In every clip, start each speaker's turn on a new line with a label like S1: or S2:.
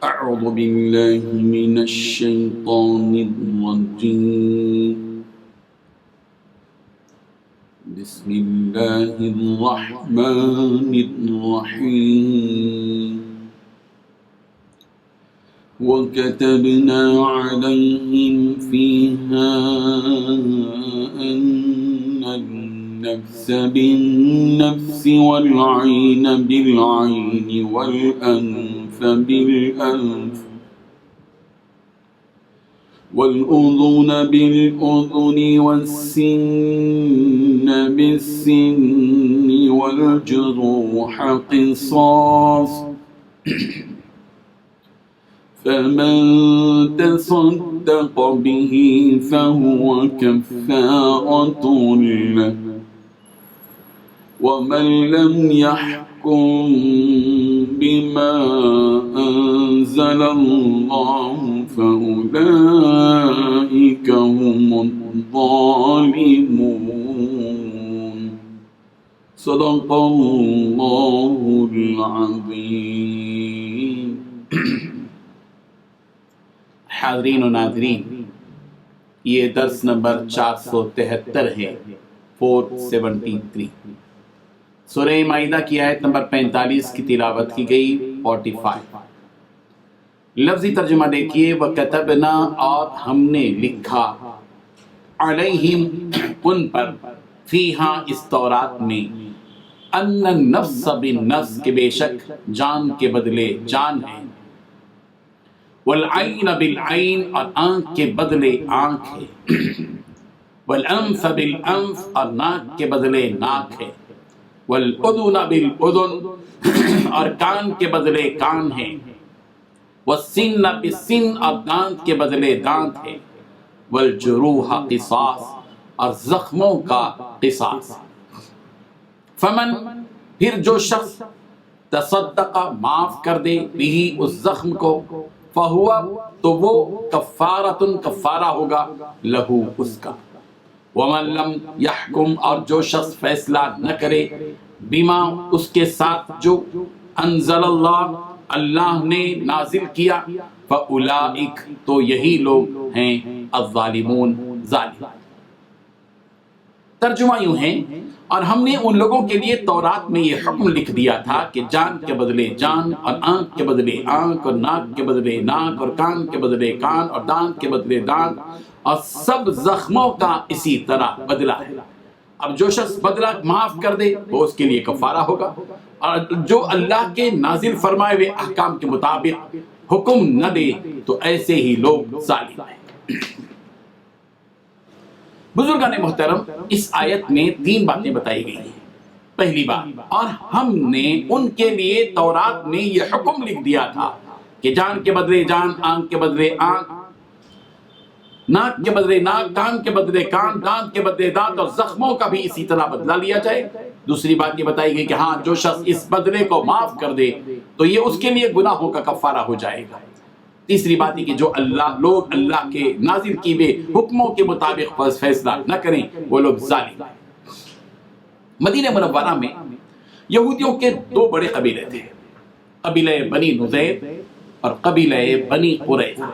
S1: أعوذ بالله من الشيطان الرجيم بسم الله الرحمن الرحيم وكتبنا عليهم فيها أن النفس بالنفس والعين بالعين والأنف بالأنف والأذن بالأذن والسن بالسن والجروح قصاص فمن تصدق به فهو كفارة له ومن لم يحكم بما أنزل الله فأولئك هم الظالمون صدق الله العظيم.
S2: حاضرین و ناظرین، یہ درس نمبر 473 ہے، 473. سورہ مائدہ کی آیت نمبر 45 کی تلاوت کی گئی. 45 لفظی ترجمہ دیکھیے. وَكَتَبْنَا، اور ہم نے لکھا، علیہم ان پر، فیہا اس تورات میں، ان النفس بالنفس کہ بے شک جان کے بدلے جان ہے، والعین بالعین اور آنکھ کے بدلے آنکھ ہے، والانف بالانف اور ناک کے بدلے ناک ہے، والاذن بالاذن اور کان کے بدلے کان ہے، والسن بالسن اور دانت کے بدلے دانت ہے، والجروح قصاص اور زخموں کا قصاص. فمن پھر جو شخص تصدق معاف کر دے بھی اس زخم کو، فہوا تو وہ کفارۃ کفارہ ہوگا، لہو اس کا. ومن لم یحکم اور جو شخص فیصلہ نہ کرے، بما اس کے ساتھ جو انزل اللہ اللہ نے نازل کیا، فاولئک تو یہی لوگ ہیں الظالمون ظالم. ترجمہ یوں ہے، اور ہم نے ان لوگوں کے لیے تورات میں یہ حکم لکھ دیا تھا کہ جان کے بدلے جان اور آنکھ کے بدلے آنکھ اور ناک کے بدلے ناک اور کان کے بدلے کان اور دانت کے بدلے دانت اور سب زخموں کا اسی طرح بدلہ ہے. اب جو شخص بدلہ معاف کر دے وہ اس کے لیے کفارہ ہوگا، اور جو اللہ کے نازل فرمائے ہوئے احکام کے مطابق حکم نہ دے تو ایسے ہی لوگ ظالم ہیں. بزرگان محترم، اس آیت میں 3 باتیں بتائی گئی ہیں. پہلی بات، اور ہم نے ان کے لیے تورات میں یہ حکم لکھ دیا تھا کہ جان کے بدلے جان، آنکھ کے بدلے آنکھ، ناک کے بدلے ناک، کان کے بدلے کان، دانت کے بدلے دانت اور زخموں کا بھی اسی طرح بدلہ لیا جائے. دوسری بات یہ بتائی گئی کہ ہاں جو شخص اس بدلے کو معاف کر دے تو یہ اس کے لیے گناہوں کا کفارہ ہو جائے گا. تیسری بات یہ کہ جو لوگ اللہ کے نازل کیے ہوئے حکموں کے مطابق فیصلہ نہ کریں وہ لوگ ظالم ہیں. مدینہ منورہ میں یہودیوں کے 2 بڑے قبیلے تھے، قبیلہ بنی نذیر اور قبیلہ بنی قریظہ.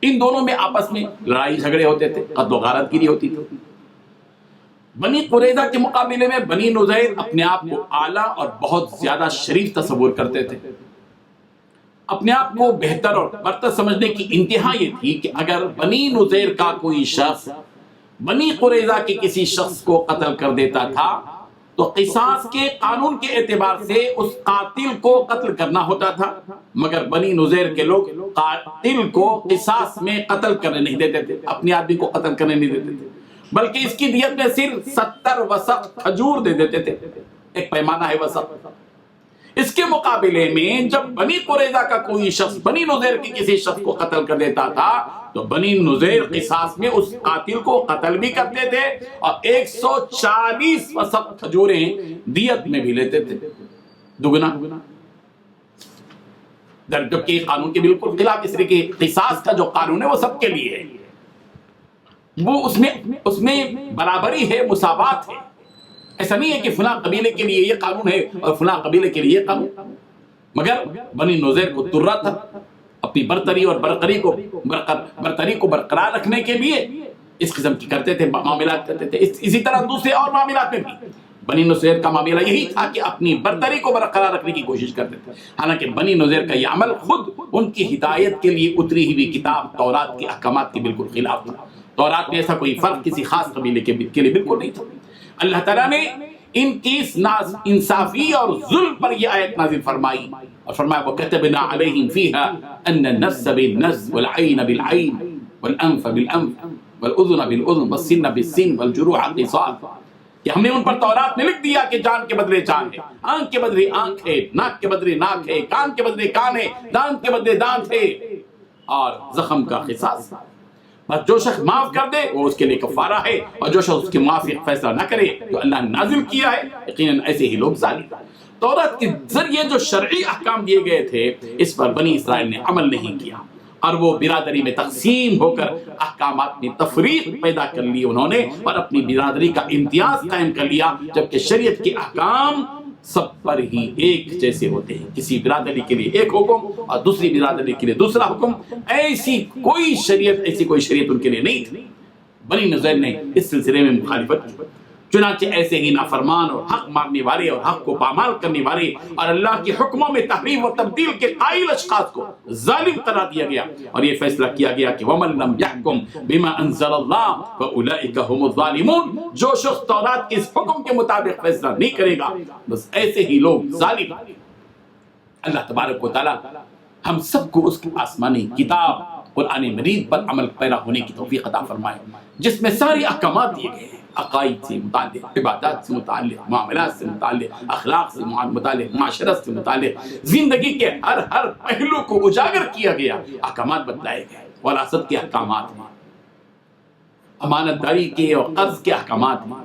S2: ان دونوں میں آپس میں لڑائی جھگڑے ہوتے تھے، قتل و غارت گیری ہوتی تھی. بنی قریظہ کے مقابلے میں بنی نذیر اپنے آپ کو اعلیٰ اور بہت زیادہ شریف تصور کرتے تھے. اپنے آپ کو بہتر اور برتر سمجھنے کی انتہا یہ تھی کہ اگر بنی نذیر کا کوئی شخص بنی قریظہ کے کسی شخص کو قتل کر دیتا تھا تو قصاص کے قانون کے اعتبار سے اس قاتل کو قتل کرنا ہوتا تھا، مگر بنی نذیر کے لوگ قاتل کو قصاص میں قتل کرنے نہیں دیتے تھے، اپنے آدمی کو قتل کرنے نہیں دیتے تھے، بلکہ اس کی دیت میں صرف 70 وسق کھجور دے دیتے تھے. ایک پیمانہ ہے وسق. اس کے مقابلے میں جب بنی قریظہ کا کوئی شخص بنی نذیر کے کسی شخص کو قتل کر دیتا تھا تو بنی نذیر قصاص میں اس قاتل کو قتل بھی کرتے تھے اور 140 وسق کھجوریں دیت میں بھی لیتے تھے، دگنا. جبکہ قانون کے بالکل خلاف، اس لیے کہ قصاص کا جو قانون ہے وہ سب کے لیے ہے، وہ اس میں برابری ہے، مساوات ہے. ایسا نہیں ہے کہ فلاں قبیلے کے لیے یہ قانون ہے اور فلاں قبیلے کے لیے یہ قانون. مگر بنی نذیر کو ترہ تھا اپنی برتری اور برتری کو برقرار رکھنے کے لیے اس قسم کی کرتے تھے، معاملات کرتے تھے. اسی طرح دوسرے اور معاملات میں بھی بنی نذیر کا معاملہ یہی تھا کہ اپنی برتری کو برقرار رکھنے کی کوشش کرتے تھے. حالانکہ بنی نذیر کا یہ عمل خود ان کی ہدایت کے لیے اتری ہوئی کتاب تورات کے احکامات کے بالکل خلاف تھا. تورات میں ایسا کوئی فرق کسی خاص قبیلے کے لیے بالکل نہیں تھا. اللہ تعالیٰ نے ان کی انصافی اور ظلم پر یہ آیت نازل فرمائی اور فرمایا وَكَتَبْنَا عَلَيْهِمْ فِيهَا أَنَّ النَّفْسَ بِالنَّفْسِ وَالْعَيْنَ بِالْعَيْنِ وَالْأَنْفَ بِالْأَنْفِ وَالْأُذُنَ بِالْأُذُنِ وَالسِّنَّ بِالسِّنِّ وَالْجُرُوحَ قِصَاصٌ، کہ ہم نے ان پر تورات میں لکھ دیا کہ جان کے بدلے جان ہے، آنکھ کے بدلے آنکھ ہے، ناک کے بدلے ناک ہے، کان کے بدلے کان ہے، دانت کے بدلے دانت ہے، اور زخم کا قصاص. بس جو شخص معاف کر دے وہ اس کے لیے کفارہ ہے، اور جو شخص اس کے موافق فیصلہ نہ کرے تو اللہ نے نازل کیا ہے یقیناً ایسے ہی لوگ ظالم. تورات کے ذریعے جو شرعی احکام دیے گئے تھے اس پر بنی اسرائیل نے عمل نہیں کیا، اور وہ برادری میں تقسیم ہو کر احکامات میں تفریق پیدا کر لی انہوں نے، اور اپنی برادری کا امتیاز قائم کر لیا، جبکہ شریعت کے احکام سب پر ہی ایک جیسے ہوتے ہیں. کسی برادری کے لیے ایک حکم اور دوسری برادری کے لیے دوسرا حکم. ایسی کوئی شریعت ان کے لیے نہیں تھی. بنی نذیر نے اس سلسلے میں مخالفت کی، چنانچہ ایسے ہی نافرمان اور حق ماننے والے اور حق کو پامال کرنے والے اور اللہ کے حکموں میں تحریف و تبدیل کے قائل اشخاص کو ظالم قرار دیا گیا، اور یہ فیصلہ کیا گیا کہ وَمَن لَّمْ يَحْكُمْ بِمَا أَنزَلَ اللَّهُ فَأُولَٰئِكَ هُمُ الظَّالِمُونَ. جو شخص تورات کے اس حکم کے مطابق فیصلہ نہیں کرے گا بس ایسے ہی لوگ ظالم. اللہ تبارک و تعالی ہم سب کو اس کی آسمانی کتاب قرآن مجید پر عمل پیرا ہونے کی توفیق عطا فرمائے، جس میں سارے احکامات دیے گئے ہیں، عقائد سے متعلق، عبادات سے متعلق، معاملات سے متعلق، اخلاق سے متعلق، معاشرت سے متعلق، زندگی کے ہر پہلو کو اجاگر کیا گیا، احکامات بتلائے گئے. وراثت کے احکامات ہیں، امانت داری کے اور قرض کے احکامات ہیں،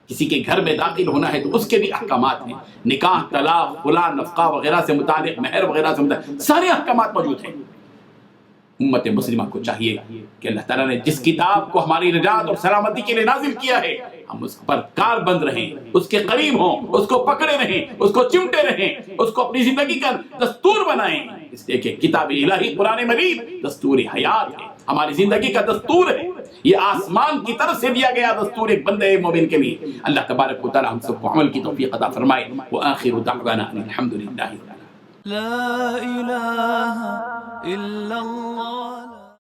S2: کسی کے گھر میں داخل ہونا ہے تو اس کے بھی احکامات ہیں، نکاح، طلاق، خلا، نفقہ وغیرہ سے متعلق، مہر وغیرہ سے متعلق سارے احکامات موجود ہیں. امت مسلمہ کو چاہیے کہ اللہ تعالیٰ نے جس کتاب کو ہماری نجات اور سلامتی کے لیے نازل کیا ہے ہم اس پر کار بند رہیں، اس کے قریب ہوں، اس کو پکڑے رہیں، اس کو چمٹے رہیں، اس کو اپنی زندگی کا دستور بنائیں. اس لیے کہ کتاب الہی قرآن مجید دستور حیات ہے، ہماری زندگی کا دستور ہے. یہ آسمان کی طرف سے دیا گیا دستور ایک بندے مومن کے لیے. اللہ تبارک و تعالی ہم سب کو عمل کی توفیق عطا فرمائے. وآخر دعوانا الحمدللہ.
S3: لا إله إلا الله.